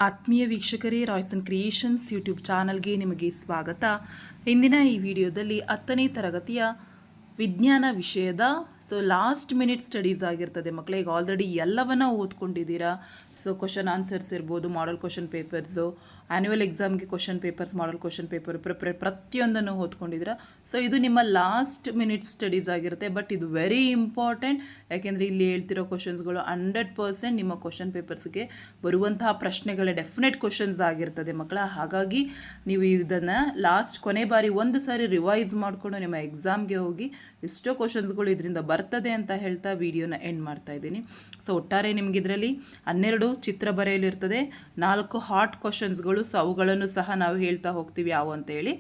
ಆತ್ಮೀಯ ವೀಕ್ಷಕರೇ, Royson creations YouTube ಚಾನಲ್ಗೆ ನಿಮಗೆ ಸ್ವಾಗತ. ಇಂದಿನ ಈ ವಿಡಿಯೋದಲ್ಲಿ 10ನೇ ತರಗತಿಯ ವಿಜ್ಞಾನ ವಿಷಯದ ಲಾಸ್ಟ್ ಮಿನಿಟ್ ಸ್ಟಡೀಸ್ ಆಗಿರ್ತದೆ ಮಕ್ಕಳೇ. ಈಗ ಆಲ್ರೆಡಿ ಎಲ್ಲವನ್ನ ಓದ್ಕೊಂಡಿದ್ದೀರಾ. ಕ್ವಶನ್ ಆನ್ಸರ್ಸ್ ಇರ್ಬೋದು, ಮಾಡಲ್ ಕ್ವಶನ್ ಪೇಪರ್ಸು, ಆ್ಯನ್ಯುವಲ್ ಎಕ್ಸಾಮ್ಗೆ question papers, model question paper ಪ್ರತಿಯೊಂದನ್ನು ಓದ್ಕೊಂಡಿದ್ದೀರಾ. ಇದು ನಿಮ್ಮ ಲಾಸ್ಟ್ ಮಿನಿಟ್ ಸ್ಟಡೀಸ್ ಆಗಿರುತ್ತೆ. ಬಟ್ ಇದು ವೆರಿ ಇಂಪಾರ್ಟೆಂಟ್, ಯಾಕೆಂದರೆ ಇಲ್ಲಿ ಹೇಳ್ತಿರೋ ಕ್ವಶನ್ಸ್ಗಳು 100% ನಿಮ್ಮ ಕ್ವಶನ್ ಪೇಪರ್ಸ್ಗೆ ಬರುವಂತಹ ಪ್ರಶ್ನೆಗಳ ಡೆಫಿನೆಟ್ ಕ್ವಶನ್ಸ್ ಆಗಿರ್ತದೆ ಮಕ್ಕಳ. ಹಾಗಾಗಿ ನೀವು ಇದನ್ನು ಕೊನೆ ಬಾರಿ ಒಂದು ಸಾರಿ ರಿವೈಸ್ ಮಾಡಿಕೊಂಡು ನಿಮ್ಮ ಎಕ್ಸಾಮ್ಗೆ ಹೋಗಿ ಎಷ್ಟೋ ಕ್ವಶನ್ಸ್ಗಳು ಇದರಿಂದ ಬರ್ತದೆ ಅಂತ ಹೇಳ್ತಾ ವಿಡಿಯೋನ ಎಂಡ್ ಮಾಡ್ತಾ ಇದ್ದೀನಿ. ಒಟ್ಟಾರೆ ನಿಮ್ಗೆ ಇದರಲ್ಲಿ 12 ಚಿತ್ರ ಬರೆಯಲಿರ್ತದೆ, 4 ಹಾಟ್ ಕ್ವಶನ್ಸ್ಗಳು. ಅವುಗಳನ್ನು ಸಹ ನಾವು ಹೇಳ್ತಾ ಹೋಗ್ತೀವಿ ಯಾವ ಅಂತ ಹೇಳಿ.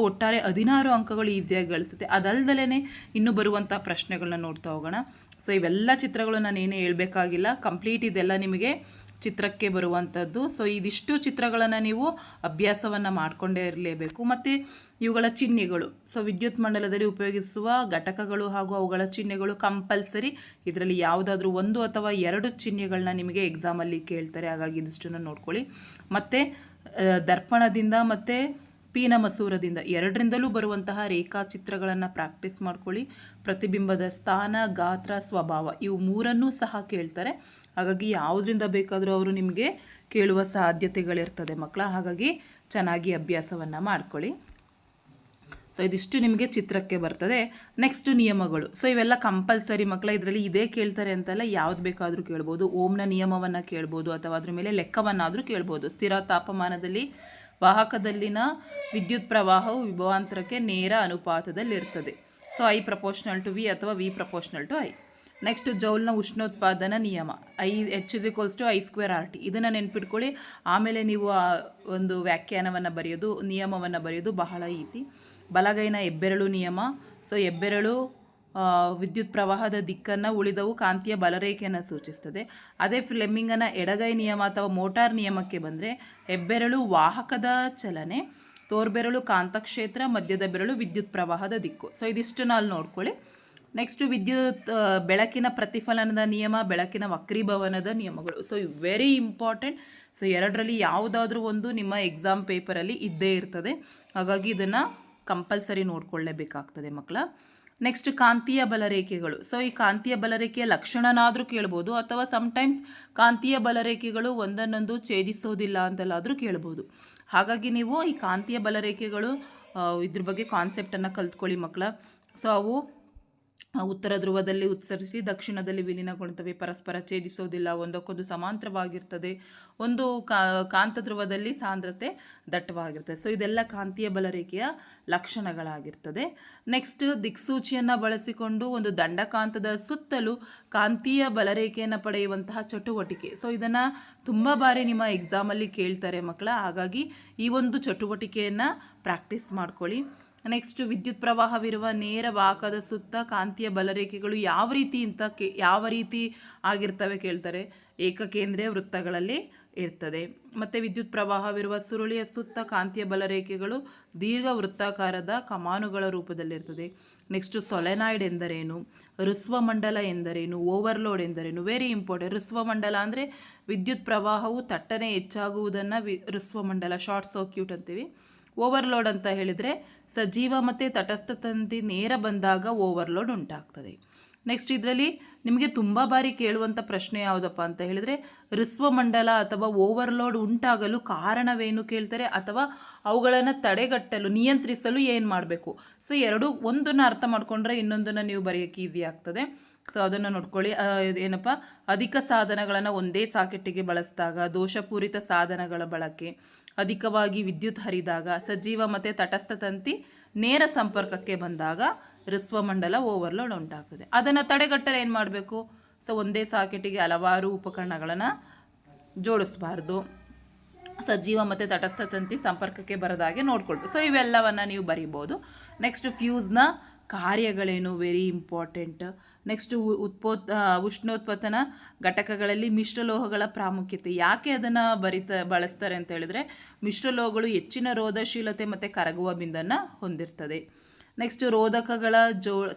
ಒಟ್ಟಾರೆ 16 ಅಂಕಗಳು ಈಸಿಯಾಗಿ ಗಳಿಸುತ್ತೆ. ಅದಲ್ದಲೇ ಇನ್ನೂ ಬರುವಂಥ ಪ್ರಶ್ನೆಗಳನ್ನ ನೋಡ್ತಾ ಹೋಗೋಣ. ಇವೆಲ್ಲ ಚಿತ್ರಗಳು ನಾನು ಏನೇ ಹೇಳ್ಬೇಕಾಗಿಲ್ಲ, ಕಂಪ್ಲೀಟ್ ಇದೆಲ್ಲ ನಿಮಗೆ ಚಿತ್ರಕ್ಕೆ ಬರುವಂಥದ್ದು. ಇದಿಷ್ಟು ಚಿತ್ರಗಳನ್ನು ನೀವು ಅಭ್ಯಾಸವನ್ನು ಮಾಡಿಕೊಂಡೇ ಇರಲೇಬೇಕು. ಮತ್ತು ಇವುಗಳ ಚಿಹ್ನೆಗಳು, ವಿದ್ಯುತ್ ಮಂಡಲದಲ್ಲಿ ಉಪಯೋಗಿಸುವ ಘಟಕಗಳು ಹಾಗೂ ಅವುಗಳ ಚಿಹ್ನೆಗಳು ಕಂಪಲ್ಸರಿ. ಇದರಲ್ಲಿ ಯಾವುದಾದ್ರೂ 1 ಅಥವಾ 2 ಚಿಹ್ನೆಗಳನ್ನ ನಿಮಗೆ ಎಕ್ಸಾಮಲ್ಲಿ ಕೇಳ್ತಾರೆ. ಹಾಗಾಗಿ ಇದಿಷ್ಟನ್ನು ನೋಡ್ಕೊಳ್ಳಿ. ಮತ್ತು ದರ್ಪಣದಿಂದ ಮತ್ತು ಪೀನ ಮಸೂರದಿಂದ ಎರಡರಿಂದಲೂ ಬರುವಂತಹ ರೇಖಾಚಿತ್ರಗಳನ್ನು ಪ್ರಾಕ್ಟೀಸ್ ಮಾಡ್ಕೊಳ್ಳಿ. ಪ್ರತಿಬಿಂಬದ ಸ್ಥಾನ, ಗಾತ್ರ, ಸ್ವಭಾವ ಇವು 3 ಸಹ ಕೇಳ್ತಾರೆ. ಹಾಗಾಗಿ ಯಾವುದರಿಂದ ಬೇಕಾದರೂ ಅವರು ನಿಮಗೆ ಕೇಳುವ ಸಾಧ್ಯತೆಗಳಿರ್ತದೆ ಮಕ್ಕಳ. ಹಾಗಾಗಿ ಚೆನ್ನಾಗಿ ಅಭ್ಯಾಸವನ್ನು ಮಾಡ್ಕೊಳ್ಳಿ. ಇದಿಷ್ಟು ನಿಮಗೆ ಚಿತ್ರಕ್ಕೆ ಬರ್ತದೆ. ನೆಕ್ಸ್ಟ್ ನಿಯಮಗಳು. ಇವೆಲ್ಲ ಕಂಪಲ್ಸರಿ ಮಕ್ಕಳ. ಇದರಲ್ಲಿ ಇದೇ ಕೇಳ್ತಾರೆ ಅಂತಲ್ಲ, ಯಾವ್ದು ಬೇಕಾದರೂ ಕೇಳ್ಬೋದು. ಓಮ್ನ ನಿಯಮವನ್ನು ಕೇಳ್ಬೋದು, ಅಥವಾ ಅದ್ರ ಮೇಲೆ ಲೆಕ್ಕವನ್ನಾದರೂ ಕೇಳ್ಬೋದು. ಸ್ಥಿರ ತಾಪಮಾನದಲ್ಲಿ ವಾಹಕದಲ್ಲಿನ ವಿದ್ಯುತ್ ಪ್ರವಾಹವು ವಿಭವಾಂತರಕ್ಕೆ ನೇರ ಅನುಪಾತದಲ್ಲಿರ್ತದೆ. I ಪ್ರಪೋರ್ಷನಲ್ ಟು V ಅಥವಾ V proportional to I. Next ಜೌಲ್ನ ಉಷ್ಣೋತ್ಪಾದನಾ ನಿಯಮ H = I²RT. ಇದನ್ನು ನೆನ್ಪಿಟ್ಕೊಳ್ಳಿ. ಆಮೇಲೆ ನೀವು ಒಂದು ವ್ಯಾಖ್ಯಾನವನ್ನು ಬರೆಯೋದು, ನಿಯಮವನ್ನು ಬರೆಯೋದು ಬಹಳ ಈಸಿ. ಬಲಗೈನ ಹೆಬ್ಬೆರಳು ನಿಯಮ. ಹೆಬ್ಬೆರಳು ವಿದ್ಯುತ್ ಪ್ರವಾಹದ ದಿಕ್ಕನ್ನು, ಉಳಿದವು ಕಾಂತೀಯ ಬಲರೇಖೆಯನ್ನು ಸೂಚಿಸ್ತದೆ. ಅದೇ ಫ್ಲೆಮಿಂಗನ ಎಡಗೈ ನಿಯಮ ಅಥವಾ ಮೋಟಾರ್ ನಿಯಮಕ್ಕೆ ಬಂದರೆ ಹೆಬ್ಬೆರಳು ವಾಹಕದ ಚಲನೆ, ತೋರ್ಬೆರಳು ಕಾಂತಕ್ಷೇತ್ರ, ಮಧ್ಯದ ಬೆರಳು ವಿದ್ಯುತ್ ಪ್ರವಾಹದ ದಿಕ್ಕು. ಇದಿಷ್ಟನ್ನು ಅಲ್ಲಿ ನೋಡ್ಕೊಳ್ಳಿ. ನೆಕ್ಸ್ಟ್ ಬೆಳಕಿನ ಪ್ರತಿಫಲನದ ನಿಯಮ, ಬೆಳಕಿನ ವಕ್ರೀಭವನದ ನಿಯಮಗಳು. Very important. ಎರಡರಲ್ಲಿ ಯಾವುದಾದ್ರೂ ಒಂದು ನಿಮ್ಮ ಎಕ್ಸಾಮ್ ಪೇಪರಲ್ಲಿ ಇದ್ದೇ ಇರ್ತದೆ. ಹಾಗಾಗಿ ಇದನ್ನು ಕಂಪಲ್ಸರಿ ನೋಡ್ಕೊಳ್ಳೇಬೇಕಾಗ್ತದೆ ಮಕ್ಕಳ. ನೆಕ್ಸ್ಟ್ ಕಾಂತೀಯ ಬಲರೇಖೆಗಳು. ಈ ಕಾಂತೀಯ ಬಲರೇಖೆಯ ಲಕ್ಷಣನಾದರೂ ಕೇಳ್ಬೋದು, ಅಥವಾ ಸಮ್ಟೈಮ್ಸ್ ಕಾಂತೀಯ ಬಲರೇಖೆಗಳು ಒಂದನ್ನೊಂದು ಛೇದಿಸೋದಿಲ್ಲ ಅಂತೆಲ್ಲಾದರೂ ಕೇಳ್ಬೋದು. ಹಾಗಾಗಿ ನೀವು ಈ ಕಾಂತೀಯ ಬಲರೇಖೆಗಳು ಇದ್ರ ಬಗ್ಗೆ ಕಾನ್ಸೆಪ್ಟನ್ನು ಕಲ್ತ್ಕೊಳ್ಳಿ ಮಕ್ಕಳ. ಅವು ಉತ್ತರ ಧ್ರುವದಲ್ಲಿ ಉತ್ಸರಿಸಿ ದಕ್ಷಿಣದಲ್ಲಿ ವಿಲೀನಗೊಳ್ಳುತ್ತವೆ, ಪರಸ್ಪರ ಛೇದಿಸೋದಿಲ್ಲ, ಒಂದಕ್ಕೊಂದು ಸಮಾಂತರವಾಗಿರ್ತದೆ. ಒಂದು ಕಾಂತ ಧ್ರುವದಲ್ಲಿ ಸಾಂದ್ರತೆ ದಟ್ಟವಾಗಿರ್ತದೆ. ಇದೆಲ್ಲ ಕಾಂತೀಯ ಬಲರೇಖೆಯ ಲಕ್ಷಣಗಳಾಗಿರ್ತದೆ. ನೆಕ್ಸ್ಟ್ ದಿಕ್ಸೂಚಿಯನ್ನು ಬಳಸಿಕೊಂಡು ಒಂದು ದಂಡಕಾಂತದ ಸುತ್ತಲೂ ಕಾಂತೀಯ ಬಲರೇಖೆಯನ್ನು ಪಡೆಯುವಂತಹ ಚಟುವಟಿಕೆ. ಇದನ್ನು ತುಂಬ ಬಾರಿ ನಿಮ್ಮ ಎಕ್ಸಾಮಲ್ಲಿ ಕೇಳ್ತಾರೆ ಮಕ್ಕಳ. ಹಾಗಾಗಿ ಈ ಒಂದು ಚಟುವಟಿಕೆಯನ್ನು ಪ್ರಾಕ್ಟೀಸ್ ಮಾಡ್ಕೊಳ್ಳಿ. ನೆಕ್ಸ್ಟ್ ವಿದ್ಯುತ್ ಪ್ರವಾಹವಿರುವ ನೇರ ವಾಹಕದ ಸುತ್ತ ಕಾಂತೀಯ ಬಲರೇಖೆಗಳು ಯಾವ ರೀತಿ ಆಗಿರ್ತವೆ ಕೇಳ್ತಾರೆ. ಏಕಕೇಂದ್ರೀಯ ವೃತ್ತಗಳಲ್ಲಿ ಇರ್ತದೆ. ಮತ್ತು ವಿದ್ಯುತ್ ಪ್ರವಾಹವಿರುವ ಸುರುಳಿಯ ಸುತ್ತ ಕಾಂತೀಯ ಬಲರೇಖೆಗಳು ದೀರ್ಘ ವೃತ್ತಾಕಾರದ ಕಮಾನುಗಳ ರೂಪದಲ್ಲಿರ್ತದೆ. ನೆಕ್ಸ್ಟ್ ಸೊಲೆನಾಯ್ಡ್ ಎಂದರೇನು, ಋಸ್ವಮಂಡಲ ಎಂದರೇನು, ಓವರ್ಲೋಡ್ ಎಂದರೇನು. Very important. ಋಸ್ವಮಂಡಲ ಅಂದರೆ ವಿದ್ಯುತ್ ಪ್ರವಾಹವು ತಟ್ಟನೆ ಹೆಚ್ಚಾಗುವುದನ್ನು ಋಸ್ವಮಂಡಲ, ಶಾರ್ಟ್ ಸರ್ಕ್ಯೂಟ್ ಅಂತೀವಿ. ಓವರ್ಲೋಡ್ ಅಂತ ಹೇಳಿದರೆ ಸಜೀವ ಮತ್ತು ತಟಸ್ಥ ತಂತಿ ನೇರ ಬಂದಾಗ ಓವರ್ಲೋಡ್ ಉಂಟಾಗ್ತದೆ. ನೆಕ್ಸ್ಟ್ ಇದರಲ್ಲಿ ನಿಮಗೆ ತುಂಬ ಬಾರಿ ಕೇಳುವಂಥ ಪ್ರಶ್ನೆ ಯಾವುದಪ್ಪ ಅಂತ ಹೇಳಿದರೆ, ಋಸ್ವಮಂಡಲ ಅಥವಾ ಓವರ್ಲೋಡ್ ಉಂಟಾಗಲು ಕಾರಣವೇನು ಕೇಳ್ತಾರೆ, ಅಥವಾ ಅವುಗಳನ್ನು ತಡೆಗಟ್ಟಲು, ನಿಯಂತ್ರಿಸಲು ಏನು ಮಾಡಬೇಕು. ಒಂದನ್ನು ಅರ್ಥ ಮಾಡ್ಕೊಂಡ್ರೆ ಇನ್ನೊಂದನ್ನು ನೀವು ಬರೆಯೋಕ್ಕೆ ಈಸಿ ಆಗ್ತದೆ. ಅದನ್ನು ನೋಡ್ಕೊಳ್ಳಿ. ಏನಪ್ಪ, ಅಧಿಕ ಸಾಧನಗಳನ್ನು ಒಂದೇ ಸಾಕೆಟ್ಟಿಗೆ ಬಳಸಿದಾಗ, ದೋಷಪೂರಿತ ಸಾಧನಗಳ ಬಳಕೆ, ಅಧಿಕವಾಗಿ ವಿದ್ಯುತ್ ಹರಿದಾಗ, ಸಜೀವ ಮತ್ತು ತಟಸ್ಥ ತಂತಿ ನೇರ ಸಂಪರ್ಕಕ್ಕೆ ಬಂದಾಗ ಋಸ್ವಮಂಡಲ ಓವರ್ಲೋಡ್ ಉಂಟಾಗ್ತದೆ. ಅದನ್ನು ತಡೆಗಟ್ಟಲು ಏನು ಮಾಡಬೇಕು? ಒಂದೇ ಸಾಕೆಟಿಗೆ ಹಲವಾರು ಉಪಕರಣಗಳನ್ನು ಜೋಡಿಸಬಾರ್ದು. ಸಜೀವ ಮತ್ತು ತಟಸ್ಥ ತಂತಿ ಸಂಪರ್ಕಕ್ಕೆ ಬರದಾಗೆ ನೋಡ್ಕೊಳ್ಬೇಕು. ಇವೆಲ್ಲವನ್ನು ನೀವು ಬರಿಬೋದು. ನೆಕ್ಸ್ಟ್ ಫ್ಯೂಸ್ನ ಕಾರ್ಯಗಳೇನು, ವೆರಿ ಇಂಪಾರ್ಟೆಂಟ್. ನೆಕ್ಸ್ಟ್ ಉಷ್ಣೋತ್ಪತ್ತನ ಘಟಕಗಳಲ್ಲಿ ಮಿಶ್ರಲೋಹಗಳ ಪ್ರಾಮುಖ್ಯತೆ. ಯಾಕೆ ಅದನ್ನು ಬಳಸ್ತಾರೆ ಅಂತ ಹೇಳಿದ್ರೆ, ಮಿಶ್ರಲೋಹಗಳು ಹೆಚ್ಚಿನ ರೋಧಶೀಲತೆ ಮತ್ತು ಕರಗುವ ಬಿಂದನ್ನು ಹೊಂದಿರ್ತದೆ. ನೆಕ್ಸ್ಟ್ ರೋಧಕಗಳ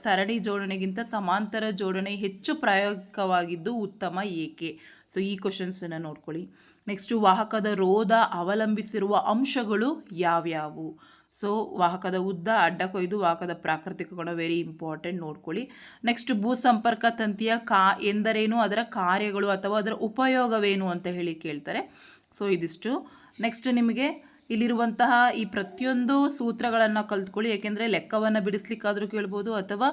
ಸರಣಿ ಜೋಡಣೆಗಿಂತ ಸಮಾಂತರ ಜೋಡಣೆ ಹೆಚ್ಚು ಪ್ರಾಯೋಗಿಕವಾಗಿದ್ದು ಉತ್ತಮ ಏಕೆ? ಸೊ ಈ ಕ್ವಶನ್ಸನ್ನು ನೋಡ್ಕೊಳ್ಳಿ. ನೆಕ್ಸ್ಟ್ ವಾಹಕದ ರೋಧ ಅವಲಂಬಿಸಿರುವ ಅಂಶಗಳು ಯಾವ್ಯಾವು? ಸೊ ವಾಹಕದ ಉದ್ದ, ಅಡ್ಡ ಕೊಯ್ದು, ವಾಹಕದ ಪ್ರಾಕೃತಿಕ ಗುಣ ವೆರಿ ಇಂಪಾರ್ಟೆಂಟ್ ನೋಡ್ಕೊಳ್ಳಿ. ನೆಕ್ಸ್ಟ್ ಭೂ ಸಂಪರ್ಕ ತಂತಿಯ ಎಂದರೇನು, ಅದರ ಕಾರ್ಯಗಳು ಅಥವಾ ಅದರ ಉಪಯೋಗವೇನು ಅಂತ ಹೇಳಿ ಕೇಳ್ತಾರೆ. ಸೊ ಇದಿಷ್ಟು. ನೆಕ್ಸ್ಟ್ ನಿಮಗೆ ಇಲ್ಲಿರುವಂತಹ ಈ ಪ್ರತಿಯೊಂದು ಸೂತ್ರಗಳನ್ನು ಕಲ್ತ್ಕೊಳ್ಳಿ, ಏಕೆಂದರೆ ಲೆಕ್ಕವನ್ನು ಬಿಡಿಸ್ಲಿಕ್ಕಾದರೂ ಕೇಳ್ಬೋದು ಅಥವಾ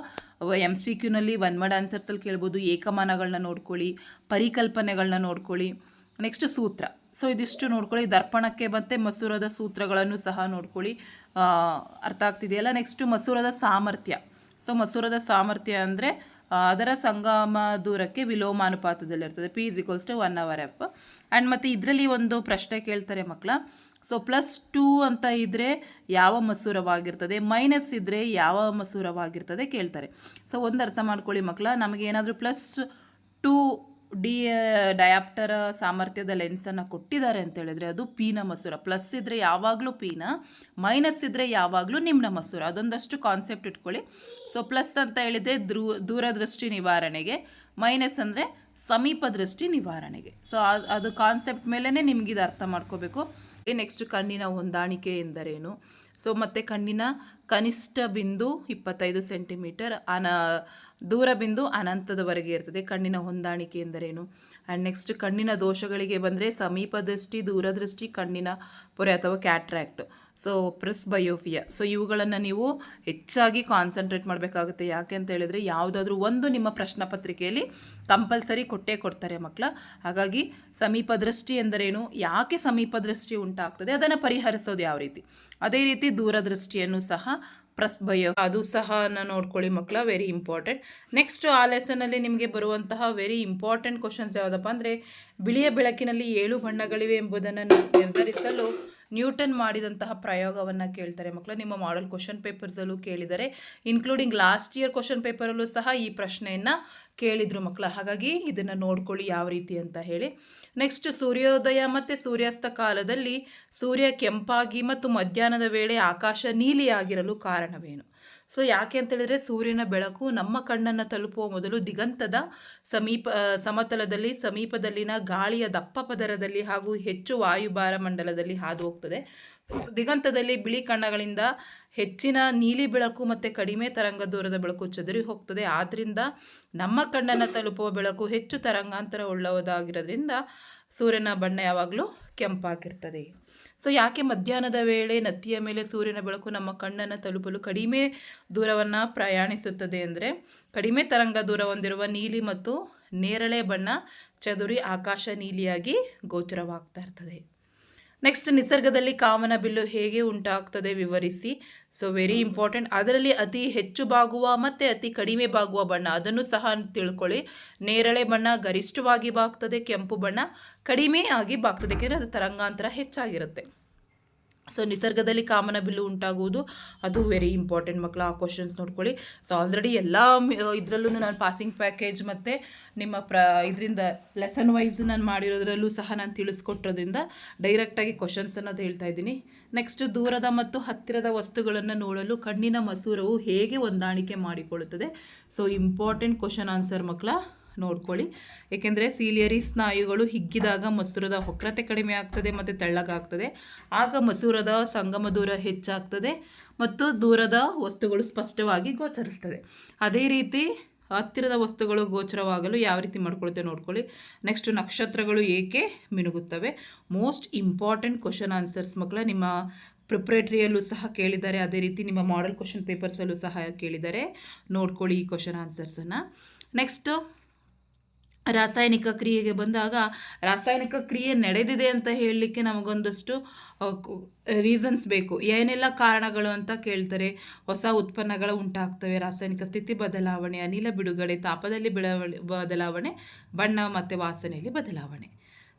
MCQನಲ್ಲಿ ಒನ್ ವರ್ಡ್ ಆನ್ಸರ್ಸಲ್ಲಿ ಕೇಳ್ಬೋದು. ಏಕಮಾನಗಳನ್ನ ನೋಡ್ಕೊಳ್ಳಿ, ಪರಿಕಲ್ಪನೆಗಳನ್ನ ನೋಡ್ಕೊಳ್ಳಿ. ನೆಕ್ಸ್ಟ್ ಸೂತ್ರ. ಸೊ ಇದಿಷ್ಟು ನೋಡ್ಕೊಳ್ಳಿ. ದರ್ಪಣಕ್ಕೆ ಮತ್ತು ಮಸೂರದ ಸೂತ್ರಗಳನ್ನು ಸಹ ನೋಡ್ಕೊಳ್ಳಿ. ಅರ್ಥ ಆಗ್ತಿದೆಯಲ್ಲ. ನೆಕ್ಸ್ಟ್ ಮಸೂರದ ಸಾಮರ್ಥ್ಯ. ಸೊ ಮಸೂರದ ಸಾಮರ್ಥ್ಯ ಅಂದರೆ ಅದರ ಸಂಗಮ ದೂರಕ್ಕೆ ವಿಲೋಮಾನುಪಾತದಲ್ಲಿರ್ತದೆ. P = 1/f. ಆ್ಯಂಡ್ ಮತ್ತು ಇದರಲ್ಲಿ ಒಂದು ಪ್ರಶ್ನೆ ಕೇಳ್ತಾರೆ ಮಕ್ಕಳ. ಸೊ +2 ಅಂತ ಇದ್ದರೆ ಯಾವ ಮಸೂರವಾಗಿರ್ತದೆ, ಮೈನಸ್ ಇದ್ದರೆ ಯಾವ ಮಸೂರವಾಗಿರ್ತದೆ ಕೇಳ್ತಾರೆ. ಸೊ ಒಂದು ಅರ್ಥ ಮಾಡ್ಕೊಳ್ಳಿ ಮಕ್ಕಳ, ನಮಗೇನಾದರೂ +2 ಡಯಾಪ್ಟರ ಸಾಮರ್ಥ್ಯದ ಲೆನ್ಸನ್ನು ಕೊಟ್ಟಿದ್ದಾರೆ ಅಂತ ಹೇಳಿದ್ರೆ ಅದು ಪಿನ ಮಸೂರ. ಪ್ಲಸ್ ಇದ್ದರೆ ಯಾವಾಗಲೂ ಪಿನ, ಮೈನಸ್ ಇದ್ದರೆ ಯಾವಾಗಲೂ ನಿಮ್ನ ಮಸೂರ. ಅದೊಂದಷ್ಟು ಕಾನ್ಸೆಪ್ಟ್ ಇಟ್ಕೊಳ್ಳಿ. ಸೊ ಪ್ಲಸ್ ಅಂತ ಹೇಳಿದರೆ ದೂರದೃಷ್ಟಿ ನಿವಾರಣೆಗೆ, ಮೈನಸ್ ಅಂದರೆ ಸಮೀಪ ದೃಷ್ಟಿ ನಿವಾರಣೆಗೆ. ಸೊ ಅದು ಕಾನ್ಸೆಪ್ಟ್ ಮೇಲೇ ನಿಮ್ಗೆ ಇದು ಅರ್ಥ ಮಾಡ್ಕೋಬೇಕು. ನೆಕ್ಸ್ಟ್ ಕಣ್ಣಿನ ಹೊಂದಾಣಿಕೆ ಎಂದರೇನು? ಸೊ ಮತ್ತು ಕಣ್ಣಿನ ಕನಿಷ್ಠ ಬಿಂದು 25 ಸೆಂಟಿಮೀಟರ್, ದೂರ ಬಿಂದು ಅನಂತದವರೆಗೆ ಇರ್ತದೆ. ಕಣ್ಣಿನ ಹೊಂದಾಣಿಕೆ ಎಂದರೇನು? ಆ್ಯಂಡ್ ನೆಕ್ಸ್ಟ್ ಕಣ್ಣಿನ ದೋಷಗಳಿಗೆ ಬಂದರೆ ಸಮೀಪ ದೃಷ್ಟಿ, ದೂರದೃಷ್ಟಿ, ಕಣ್ಣಿನ ಪೊರೆ ಅಥವಾ ಕ್ಯಾಟ್ರಾಕ್ಟ್, ಸೊ ಪ್ರೆಸ್ಬಯೋಫಿಯಾ. ಸೊ ಇವುಗಳನ್ನು ನೀವು ಹೆಚ್ಚಾಗಿ ಕಾನ್ಸಂಟ್ರೇಟ್ ಮಾಡಬೇಕಾಗುತ್ತೆ. ಯಾಕೆ ಅಂತ ಹೇಳಿದರೆ ಯಾವುದಾದ್ರೂ ಒಂದು ನಿಮ್ಮ ಪ್ರಶ್ನೆ ಪತ್ರಿಕೆಯಲ್ಲಿ ಕಂಪಲ್ಸರಿ ಕೊಟ್ಟೇ ಕೊಡ್ತಾರೆ ಮಕ್ಕಳ. ಹಾಗಾಗಿ ಸಮೀಪ ದೃಷ್ಟಿ ಎಂದರೇನು, ಯಾಕೆ ಸಮೀಪ ದೃಷ್ಟಿ ಉಂಟಾಗ್ತದೆ, ಅದನ್ನು ಪರಿಹರಿಸೋದು ಯಾವ ರೀತಿ, ಅದೇ ರೀತಿ ದೂರದೃಷ್ಟಿಯನ್ನು ಸಹ ಪ್ರೆಸ್ಬಯೋ ಅದು ಸಹ ನೋಡ್ಕೊಳ್ಳಿ ಮಕ್ಕಳ, ವೆರಿ ಇಂಪಾರ್ಟೆಂಟ್. ನೆಕ್ಸ್ಟ್ ಆ ಲೆಸನಲ್ಲಿ ನಿಮಗೆ ಬರುವಂತಹ ವೆರಿ ಇಂಪಾರ್ಟೆಂಟ್ ಕ್ವಶನ್ಸ್ ಯಾವುದಪ್ಪ ಅಂದರೆ, ಬಿಳಿಯ ಬೆಳಕಿನಲ್ಲಿ 7 ಬಣ್ಣಗಳಿವೆ ಎಂಬುದನ್ನು ನಿರ್ಧರಿಸಲು ನ್ಯೂಟನ್ ಮಾಡಿದಂತಹ ಪ್ರಯೋಗವನ್ನು ಕೇಳ್ತಾರೆ ಮಕ್ಕಳ. ನಿಮ್ಮ ಮಾಡೆಲ್ ಕ್ವಶನ್ ಪೇಪರ್ಸಲ್ಲೂ ಕೇಳಿದ್ದಾರೆ, ಇನ್ಕ್ಲೂಡಿಂಗ್ ಲಾಸ್ಟ್ ಇಯರ್ ಕ್ವಶನ್ ಪೇಪರಲ್ಲೂ ಸಹ ಈ ಪ್ರಶ್ನೆಯನ್ನು ಕೇಳಿದರು ಮಕ್ಕಳ. ಹಾಗಾಗಿ ಇದನ್ನು ನೋಡ್ಕೊಳ್ಳಿ ಯಾವ ರೀತಿ ಅಂತ ಹೇಳಿ. ನೆಕ್ಸ್ಟ್ ಸೂರ್ಯೋದಯ ಮತ್ತು ಸೂರ್ಯಾಸ್ತ ಕಾಲದಲ್ಲಿ ಸೂರ್ಯ ಕೆಂಪಾಗಿ ಮತ್ತು ಮಧ್ಯಾಹ್ನದ ವೇಳೆ ಆಕಾಶ ನೀಲಿಯಾಗಿರಲು ಕಾರಣವೇನು? ಸೊ ಯಾಕೆ ಅಂತೇಳಿದರೆ ಸೂರ್ಯನ ಬೆಳಕು ನಮ್ಮ ಕಣ್ಣನ್ನು ತಲುಪುವ ಮೊದಲು ದಿಗಂತದ ಸಮತಲದಲ್ಲಿ ಸಮೀಪದಲ್ಲಿನ ಗಾಳಿಯ ದಪ್ಪ ಪದರದಲ್ಲಿ ಹಾಗೂ ಹೆಚ್ಚು ವಾಯುಭಾರ ಮಂಡಲದಲ್ಲಿ ಹಾದು ಹೋಗ್ತದೆ. ದಿಗಂತದಲ್ಲಿ ಬಿಳಿ ಕಣಗಳಿಂದ ಹೆಚ್ಚಿನ ನೀಲಿ ಬೆಳಕು ಮತ್ತು ಕಡಿಮೆ ತರಂಗ ದೂರದ ಬೆಳಕು ಚದುರಿ ಹೋಗ್ತದೆ. ಆದ್ದರಿಂದ ನಮ್ಮ ಕಣ್ಣನ್ನು ತಲುಪುವ ಬೆಳಕು ಹೆಚ್ಚು ತರಂಗಾಂತರ ಉಳ್ಳದಾಗಿರೋದ್ರಿಂದ ಸೂರ್ಯನ ಬಣ್ಣ ಯಾವಾಗಲೂ ಕೆಂಪಾಗಿರ್ತದೆ. ಸೊ ಯಾಕೆ ಮಧ್ಯಾಹ್ನದ ವೇಳೆ ನತ್ತಿಯ ಮೇಲೆ ಸೂರ್ಯನ ಬೆಳಕು ನಮ್ಮ ಕಣ್ಣನ್ನು ತಲುಪಲು ಕಡಿಮೆ ದೂರವನ್ನು ಪ್ರಯಾಣಿಸುತ್ತದೆ ಅಂದರೆ, ಕಡಿಮೆ ತರಂಗ ದೂರ ಹೊಂದಿರುವ ನೀಲಿ ಮತ್ತು ನೇರಳೆ ಬಣ್ಣ ಚದುರಿ ಆಕಾಶ ನೀಲಿಯಾಗಿ ಗೋಚರವಾಗ್ತಾ ಇರ್ತದೆ. ನೆಕ್ಸ್ಟ್ ನಿಸರ್ಗದಲ್ಲಿ ಕಾಮನ ಬಿಲ್ಲು ಹೇಗೆ ಉಂಟಾಗ್ತದೆ ವಿವರಿಸಿ. So very important. ಅದರಲ್ಲಿ ಅತಿ ಹೆಚ್ಚು ಬಾಗುವ ಮತ್ತು ಅತಿ ಕಡಿಮೆ ಬಾಗುವ ಬಣ್ಣ ಅದನ್ನು ಸಹ ತಿಳ್ಕೊಳ್ಳಿ. ನೇರಳೆ ಬಣ್ಣ ಗರಿಷ್ಠವಾಗಿ ಬಾಗ್ತದೆ, ಕೆಂಪು ಬಣ್ಣ ಕಡಿಮೆ ಆಗಿ ಬಾಗ್ತದೆ, ಯಾಕೆಂದರೆ ಅದು ತರಂಗಾಂತರ ಹೆಚ್ಚಾಗಿರುತ್ತೆ. ಸೊ ನಿಸರ್ಗದಲ್ಲಿ ಕಾಮನ ಬಿಲ್ಲು ಉಂಟಾಗುವುದು ಅದು ವೆರಿ ಇಂಪಾರ್ಟೆಂಟ್ ಮಕ್ಕಳ. ಆ ಕ್ವಶನ್ಸ್ ನೋಡ್ಕೊಳ್ಳಿ. ಸೊ ಆಲ್ರೆಡಿ ಎಲ್ಲ ಇದರಲ್ಲೂ ನಾನು ಪಾಸಿಂಗ್ ಪ್ಯಾಕೇಜ್ ಮತ್ತು ನಿಮ್ಮ ಇದರಿಂದ ಲೆಸನ್ ವೈಸ್ ನಾನು ಮಾಡಿರೋದ್ರಲ್ಲೂ ಸಹ ನಾನು ತಿಳಿಸ್ಕೊಟ್ಟಿರೋದ್ರಿಂದ ಡೈರೆಕ್ಟಾಗಿ ಕ್ವಶನ್ಸ್ ಅನ್ನೋದು ಹೇಳ್ತಾ ಇದ್ದೀನಿ. ನೆಕ್ಸ್ಟ್ ದೂರದ ಮತ್ತು ಹತ್ತಿರದ ವಸ್ತುಗಳನ್ನು ನೋಡಲು ಕಣ್ಣಿನ ಮಸೂರವು ಹೇಗೆ ಹೊಂದಾಣಿಕೆ ಮಾಡಿಕೊಳ್ಳುತ್ತದೆ? ಸೊ ಇಂಪಾರ್ಟೆಂಟ್ ಕ್ವಶನ್ ಆನ್ಸರ್ ಮಕ್ಕಳ, ನೋಡ್ಕೊಳ್ಳಿ. ಏಕೆಂದರೆ ಸೀಲಿಯರಿ ಸ್ನಾಯುಗಳು ಹಿಗ್ಗಿದಾಗ ಮಸೂರದ ವಕ್ರತೆ ಕಡಿಮೆ ಆಗ್ತದೆ ಮತ್ತು ತೆಳ್ಳಗಾಗ್ತದೆ. ಆಗ ಮಸೂರದ ಸಂಗಮ ದೂರ ಹೆಚ್ಚಾಗ್ತದೆ ಮತ್ತು ದೂರದ ವಸ್ತುಗಳು ಸ್ಪಷ್ಟವಾಗಿ ಗೋಚರಿಸ್ತದೆ. ಅದೇ ರೀತಿ ಹತ್ತಿರದ ವಸ್ತುಗಳು ಗೋಚರವಾಗಲು ಯಾವ ರೀತಿ ಮಾಡ್ಕೊಳುತ್ತೆ ನೋಡ್ಕೊಳ್ಳಿ. ನೆಕ್ಸ್ಟ್ ನಕ್ಷತ್ರಗಳು ಏಕೆ ಮಿನುಗುತ್ತವೆ? ಮೋಸ್ಟ್ ಇಂಪಾರ್ಟೆಂಟ್ ಕ್ವಶನ್ ಆನ್ಸರ್ಸ್ ಮಕ್ಕಳ. ನಿಮ್ಮ ಪ್ರಿಪ್ರೇಟ್ರಿಯಲ್ಲೂ ಸಹ ಕೇಳಿದ್ದಾರೆ, ಅದೇ ರೀತಿ ನಿಮ್ಮ ಮಾಡೆಲ್ ಕ್ವಶನ್ ಪೇಪರ್ಸಲ್ಲೂ ಸಹ ಕೇಳಿದ್ದಾರೆ. ನೋಡ್ಕೊಳ್ಳಿ ಈ ಕ್ವಶನ್ ಆನ್ಸರ್ಸನ್ನು. ನೆಕ್ಸ್ಟ್ ರಾಸಾಯನಿಕ ಕ್ರಿಯೆಗೆ ಬಂದಾಗ, ರಾಸಾಯನಿಕ ಕ್ರಿಯೆ ನಡೆದಿದೆ ಅಂತ ಹೇಳಲಿಕ್ಕೆ ನಮಗೊಂದಷ್ಟು ರೀಸನ್ಸ್ ಬೇಕು. ಏನೆಲ್ಲ ಕಾರಣಗಳು ಅಂತ ಕೇಳ್ತಾರೆ. ಹೊಸ ಉತ್ಪನ್ನಗಳು ಉಂಟಾಗ್ತವೆ, ರಾಸಾಯನಿಕ ಸ್ಥಿತಿ ಬದಲಾವಣೆ, ಅನಿಲ ಬಿಡುಗಡೆ, ತಾಪದಲ್ಲಿ ಬದಲಾವಣೆ, ಬಣ್ಣ ಮತ್ತು ವಾಸನೆಯಲ್ಲಿ ಬದಲಾವಣೆ.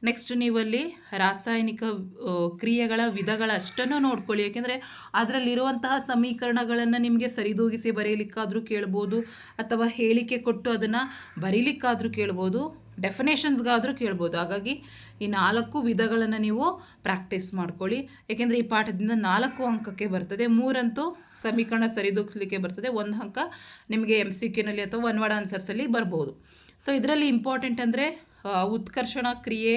ನೆಕ್ಸ್ಟ್ ನೀವಲ್ಲಿ ರಾಸಾಯನಿಕ ಕ್ರಿಯೆಗಳ ವಿಧಗಳಷ್ಟನ್ನು ನೋಡ್ಕೊಳ್ಳಿ. ಏಕೆಂದರೆ ಅದರಲ್ಲಿರುವಂತಹ ಸಮೀಕರಣಗಳನ್ನು ನಿಮಗೆ ಸರಿದೂಗಿಸಿ ಬರೀಲಿಕ್ಕಾದರೂ ಕೇಳ್ಬೋದು, ಅಥವಾ ಹೇಳಿಕೆ ಕೊಟ್ಟು ಅದನ್ನು ಬರೀಲಿಕ್ಕಾದರೂ ಕೇಳ್ಬೋದು. ಡೆಫಿನೇಷನ್ಸ್ಗಾದರೂ ಕೇಳ್ಬೋದು. ಹಾಗಾಗಿ ಈ 4 ವಿಧಗಳನ್ನು ನೀವು ಪ್ರಾಕ್ಟೀಸ್ ಮಾಡ್ಕೊಳ್ಳಿ. ಏಕೆಂದರೆ ಈ ಪಾಠದಿಂದ 4 ಅಂಕಕ್ಕೆ ಬರ್ತದೆ. 3 ಅಂತೂ ಸಮೀಕರಣ ಸರಿದೂಗಿಸ್ಲಿಕ್ಕೆ ಬರ್ತದೆ. 1 ಅಂಕ ನಿಮಗೆ MCQನಲ್ಲಿ ಅಥವಾ ಒನ್ ವರ್ಡ್ ಆನ್ಸರ್ಸಲ್ಲಿ ಬರ್ಬೋದು. ಸೊ ಇದರಲ್ಲಿ ಇಂಪಾರ್ಟೆಂಟ್ ಅಂದರೆ ಉತ್ಕರ್ಷಣ ಕ್ರಿಯೆ,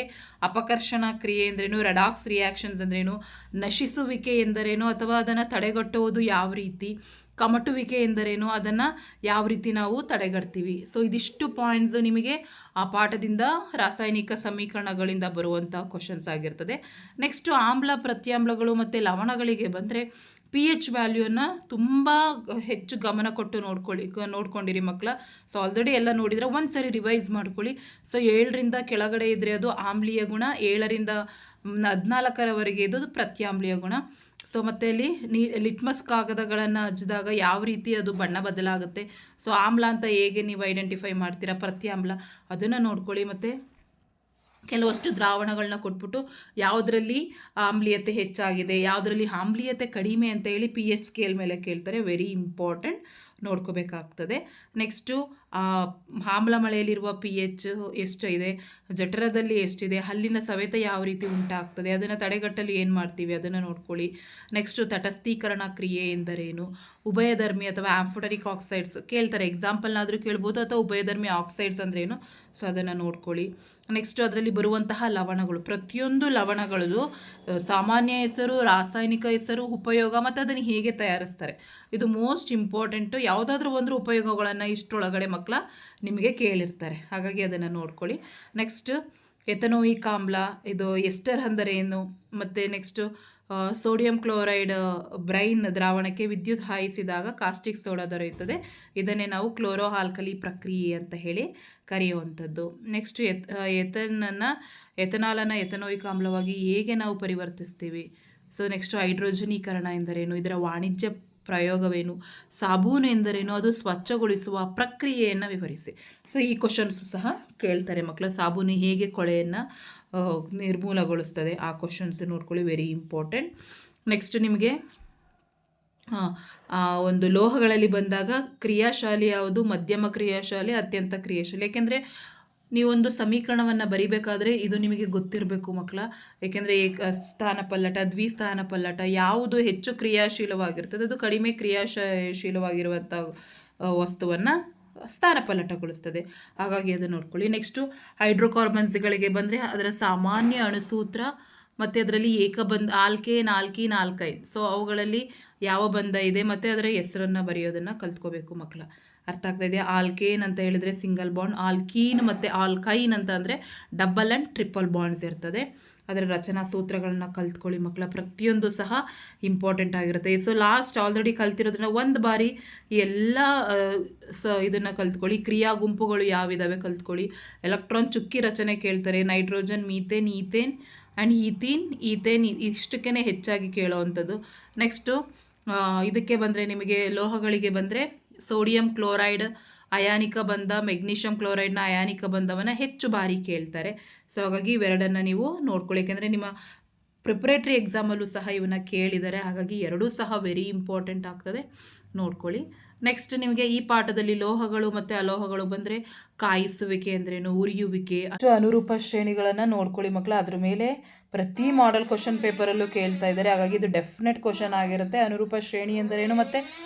ಅಪಕರ್ಷಣ ಕ್ರಿಯೆ ಅಂದ್ರೇನು, ರೆಡಾಕ್ಸ್ ರಿಯಾಕ್ಷನ್ಸ್ ಅಂದ್ರೇನು, ನಶಿಸುವಿಕೆ ಎಂದರೇನು ಅಥವಾ ಅದನ್ನು ತಡೆಗಟ್ಟುವುದು ಯಾವ ರೀತಿ, ಕಮಟುವಿಕೆ ಎಂದರೇನು, ಅದನ್ನು ಯಾವ ರೀತಿ ನಾವು ತಡೆಗಟ್ತೀವಿ. ಸೊ ಇದಿಷ್ಟು ಪಾಯಿಂಟ್ಸು ನಿಮಗೆ ಆ ಪಾಠದಿಂದ ರಾಸಾಯನಿಕ ಸಮೀಕರಣಗಳಿಂದ ಬರುವಂಥ ಕ್ವಶನ್ಸ್ ಆಗಿರ್ತದೆ. ನೆಕ್ಸ್ಟು ಆಮ್ಲ, ಪ್ರತ್ಯಾಮ್ಲಗಳು ಮತ್ತು ಲವಣಗಳಿಗೆ ಬಂದರೆ pH ವ್ಯಾಲ್ಯೂನ ತುಂಬ ಹೆಚ್ಚು ಗಮನ ಕೊಟ್ಟು ನೋಡ್ಕೊಂಡಿರಿ ಮಕ್ಕಳ. ಸೊ ಆಲ್ರೆಡಿ ಎಲ್ಲ ನೋಡಿದರೆ ಒಂದು ಸರಿ ರಿವೈಸ್ ಮಾಡ್ಕೊಳ್ಳಿ. ಸೊ 7ರಿಂದ ಕೆಳಗಡೆ ಇದ್ದರೆ ಅದು ಆಮ್ಲೀಯ ಗುಣ, 7ರಿಂದ 14ರವರೆಗೆ ಇದು ಪ್ರತ್ಯಾಮ್ಲೀಯ ಗುಣ. ಸೊ ಮತ್ತು ಅಲ್ಲಿ ಲಿಟ್ಮಸ್ ಕಾಗದಗಳನ್ನು ಹಚ್ಚಿದಾಗ ಯಾವ ರೀತಿ ಅದು ಬಣ್ಣ ಬದಲಾಗುತ್ತೆ, ಸೊ ಆಮ್ಲ ಅಂತ ಹೇಗೆ ನೀವು ಐಡೆಂಟಿಫೈ ಮಾಡ್ತೀರಾ, ಪ್ರತ್ಯಾಮ್ಲ ಅದನ್ನು ನೋಡ್ಕೊಳ್ಳಿ. ಮತ್ತು ಕೆಲವಷ್ಟು ದ್ರಾವಣಗಳನ್ನ ಕೊಟ್ಬಿಟ್ಟು ಯಾವುದರಲ್ಲಿ ಆಮ್ಲೀಯತೆ ಹೆಚ್ಚಾಗಿದೆ, ಯಾವುದರಲ್ಲಿ ಆಮ್ಲೀಯತೆ ಕಡಿಮೆ ಅಂತ ಹೇಳಿ pH ಸ್ಕೇಲ್ ಮೇಲೆ ಕೇಳ್ತಾರೆ. Very important, ನೋಡ್ಕೋಬೇಕಾಗ್ತದೆ. ನೆಕ್ಸ್ಟು ಆಮ್ಲ ಮಳೆಯಲ್ಲಿರುವ pH ಎಷ್ಟಿದೆ, ಜಠರದಲ್ಲಿ ಎಷ್ಟಿದೆ, ಹಲ್ಲಿನ ಸವೆತ ಯಾವ ರೀತಿ ಉಂಟಾಗ್ತದೆ, ಅದನ್ನು ತಡೆಗಟ್ಟಲು ಏನು ಮಾಡ್ತೀವಿ ಅದನ್ನು ನೋಡ್ಕೊಳ್ಳಿ. ನೆಕ್ಸ್ಟು ತಟಸ್ಥೀಕರಣ ಕ್ರಿಯೆ ಎಂದರೇನು, ಉಭಯಧರ್ಮಿ ಅಥವಾ ಆಂಫೋಟರಿಕ್ ಆಕ್ಸೈಡ್ಸ್ ಕೇಳ್ತಾರೆ, ಎಕ್ಸಾಂಪಲ್ನಾದರೂ ಕೇಳ್ಬೋದು, ಅಥವಾ ಉಭಯಧರ್ಮಿ ಆಕ್ಸೈಡ್ಸ್ ಅಂದ್ರೇನು, ಸೊ ಅದನ್ನು ನೋಡ್ಕೊಳ್ಳಿ. ನೆಕ್ಸ್ಟು ಅದರಲ್ಲಿ ಬರುವಂತಹ ಲವಣಗಳು, ಪ್ರತಿಯೊಂದು ಲವಣಗಳದು ಸಾಮಾನ್ಯ ಹೆಸರು, ರಾಸಾಯನಿಕ ಹೆಸರು, ಉಪಯೋಗ ಮತ್ತು ಅದನ್ನು ಹೇಗೆ ತಯಾರಿಸ್ತಾರೆ, ಇದು ಮೋಸ್ಟ್ ಇಂಪಾರ್ಟೆಂಟು. ಯಾವುದಾದ್ರೂ ಒಂದು ಉಪಯೋಗಗಳನ್ನು ಇಷ್ಟರೊಳಗಡೆ ಮಕ್ಕಳ ನಿಮಗೆ ಕೇಳಿರ್ತಾರೆ, ಹಾಗಾಗಿ ಅದನ್ನು ನೋಡ್ಕೊಳ್ಳಿ. ನೆಕ್ಸ್ಟ್ ಎಥನೋಯಿಕ್ ಆಮ್ಲ, ಇದು ಎಸ್ಟರ್ ಅಂದರೆ ಏನು, ಮತ್ತು ನೆಕ್ಸ್ಟು ಸೋಡಿಯಂ ಕ್ಲೋರೈಡ್ ಬ್ರೈನ್ ದ್ರಾವಣಕ್ಕೆ ವಿದ್ಯುತ್ ಹಾಯಿಸಿದಾಗ ಕಾಸ್ಟಿಕ್ ಸೋಡಾ ದೊರೆಯುತ್ತದೆ. ಇದನ್ನೇ ನಾವು ಕ್ಲೋರೋ ಆಲ್ಕಲಿ ಪ್ರಕ್ರಿಯೆ ಅಂತ ಹೇಳಿ ಕರೆಯುವಂಥದ್ದು. ನೆಕ್ಸ್ಟ್ ಎಥನಾಲನ್ನು ಎಥನೋಯಿಕ್ ಆಮ್ಲವಾಗಿ ಹೇಗೆ ನಾವು ಪರಿವರ್ತಿಸ್ತೀವಿ. ಸೊ ನೆಕ್ಸ್ಟ್ ಹೈಡ್ರೋಜನೀಕರಣ ಎಂದರೇನು, ಇದರ ವಾಣಿಜ್ಯ ಪ್ರಯೋಗವೇನು, ಸಾಬೂನು ಎಂದರೇನು, ಅದು ಸ್ವಚ್ಛಗೊಳಿಸುವ ಪ್ರಕ್ರಿಯೆಯನ್ನು ವಿವರಿಸಿ. ಸೊ ಈ ಕ್ವಶನ್ಸು ಸಹ ಕೇಳ್ತಾರೆ ಮಕ್ಕಳು. ಸಾಬೂನು ಹೇಗೆ ಕೊಳೆಯನ್ನು ನಿರ್ಮೂಲಗೊಳಿಸ್ತದೆ, ಆ ಕ್ವಶನ್ಸ್ ನೋಡ್ಕೊಳ್ಳಿ, ವೆರಿ ಇಂಪಾರ್ಟೆಂಟ್. ನೆಕ್ಸ್ಟ್ ನಿಮಗೆ ಒಂದು ಲೋಹಗಳಲ್ಲಿ ಬಂದಾಗ ಕ್ರಿಯಾಶಾಲಿ ಯಾವುದು, ಮಧ್ಯಮ ಕ್ರಿಯಾಶಾಲಿ, ಅತ್ಯಂತ ಕ್ರಿಯಾಶಾಲಿ. ಯಾಕೆಂದರೆ ನೀವೊಂದು ಸಮೀಕರಣವನ್ನು ಬರಿಬೇಕಾದ್ರೆ ಇದು ನಿಮಗೆ ಗೊತ್ತಿರಬೇಕು ಮಕ್ಕಳ. ಏಕೆಂದರೆ ಸ್ಥಾನ ಪಲ್ಲಟ, ದ್ವಿಸ್ಥಾನ ಪಲ್ಲಟ ಯಾವುದು ಹೆಚ್ಚು ಕ್ರಿಯಾಶೀಲವಾಗಿರ್ತದೆ, ಅದು ಕಡಿಮೆ ಕ್ರಿಯಾಶೀಲವಾಗಿರುವಂಥ ವಸ್ತುವನ್ನು ಸ್ಥಾನಪಲ್ಲಟಗೊಳಿಸ್ತದೆ. ಹಾಗಾಗಿ ಅದನ್ನು ನೋಡ್ಕೊಳ್ಳಿ. ನೆಕ್ಸ್ಟು ಹೈಡ್ರೋಕಾರ್ಬನ್ಸ್ಗಳಿಗೆ ಬಂದರೆ ಅದರ ಸಾಮಾನ್ಯ ಅಣುಸೂತ್ರ ಮತ್ತು ಅದರಲ್ಲಿ ಏಕಬಂಧ, ಆಲ್ಕೇನ್, ಆಲ್ಕೀನ್, ಆಲ್ಕೈನ್, ಸೊ ಅವುಗಳಲ್ಲಿ ಯಾವ ಬಂಧ ಇದೆ ಮತ್ತು ಅದರ ಹೆಸರನ್ನು ಬರೆಯೋದನ್ನು ಕಲ್ತ್ಕೋಬೇಕು ಮಕ್ಕಳ. ಅರ್ಥ ಆಗ್ತಾ ಇದೆಯಾ? ಆಲ್ಕೇನ್ ಅಂತ ಹೇಳಿದರೆ ಸಿಂಗಲ್ ಬಾಂಡ್, ಆಲ್ಕೀನ್ ಮತ್ತು ಆಲ್ಕೈನ್ ಅಂತ ಅಂದರೆ ಡಬಲ್ ಆ್ಯಂಡ್ ಟ್ರಿಪಲ್ ಬಾಂಡ್ಸ್ ಇರ್ತದೆ. ಅದರ ರಚನಾ ಸೂತ್ರಗಳನ್ನ ಕಲ್ತ್ಕೊಳ್ಳಿ ಮಕ್ಕಳ, ಪ್ರತಿಯೊಂದು ಸಹ ಇಂಪಾರ್ಟೆಂಟ್ ಆಗಿರುತ್ತೆ. ಸೊ ಲಾಸ್ಟ್ ಆಲ್ರೆಡಿ ಕಲ್ತಿರೋದನ್ನ ಒಂದು ಬಾರಿ ಎಲ್ಲ ಇದನ್ನು ಕಲ್ತ್ಕೊಳ್ಳಿ. ಕ್ರಿಯಾ ಗುಂಪುಗಳು ಯಾವಿದಾವೆ ಕಲ್ತ್ಕೊಳ್ಳಿ. ಎಲೆಕ್ಟ್ರಾನ್ ಚುಕ್ಕಿ ರಚನೆ ಕೇಳ್ತಾರೆ, nitrogen, methane, ethane and ethane ಇಷ್ಟಕ್ಕೇ ಹೆಚ್ಚಾಗಿ ಕೇಳೋವಂಥದ್ದು. ನೆಕ್ಸ್ಟು ಇದಕ್ಕೆ ಬಂದರೆ ನಿಮಗೆ ಲೋಹಗಳಿಗೆ ಬಂದರೆ ಸೋಡಿಯಂ ಕ್ಲೋರೈಡ್ ಅಯಾನಿಕ ಬಂಧ, ಮೆಗ್ನೀಷಿಯಂ ಕ್ಲೋರೈಡ್ನ ಅಯಾನಿಕ ಬಂಧವನ್ನು ಹೆಚ್ಚು ಬಾರಿ ಕೇಳ್ತಾರೆ. ಸೊ ಹಾಗಾಗಿ ಇವೆರಡನ್ನು ನೀವು ನೋಡ್ಕೊಳ್ಳಿ, ಯಾಕೆಂದರೆ ನಿಮ್ಮ ಪ್ರಿಪ್ರೇಟ್ರಿ ಎಕ್ಸಾಮಲ್ಲೂ ಸಹ ಇವನ್ನ ಕೇಳಿದ್ದಾರೆ. ಹಾಗಾಗಿ ಎರಡೂ ಸಹ ವೆರಿ ಇಂಪಾರ್ಟೆಂಟ್ ಆಗ್ತದೆ, ನೋಡ್ಕೊಳ್ಳಿ. ನೆಕ್ಸ್ಟ್ ನಿಮಗೆ ಈ ಪಾಠದಲ್ಲಿ ಲೋಹಗಳು ಮತ್ತು ಅಲೋಹಗಳು ಬಂದರೆ ಕಾಯಿಸುವಿಕೆ ಅಂದ್ರೇನು, ಉರಿಯುವಿಕೆ, ಅನುರೂಪ ಶ್ರೇಣಿಗಳನ್ನು ನೋಡ್ಕೊಳ್ಳಿ ಮಕ್ಕಳು. ಅದ್ರ ಮೇಲೆ ಪ್ರತಿ ಮಾಡೆಲ್ ಕ್ವಶನ್ ಪೇಪರಲ್ಲೂ ಕೇಳ್ತಾ ಇದ್ದಾರೆ. ಹಾಗಾಗಿ ಇದು ಡೆಫಿನೆಟ್ ಕ್ವಶನ್ ಆಗಿರುತ್ತೆ. ಅನುರೂಪ ಶ್ರೇಣಿ ಎಂದರೇನು ಮತ್ತು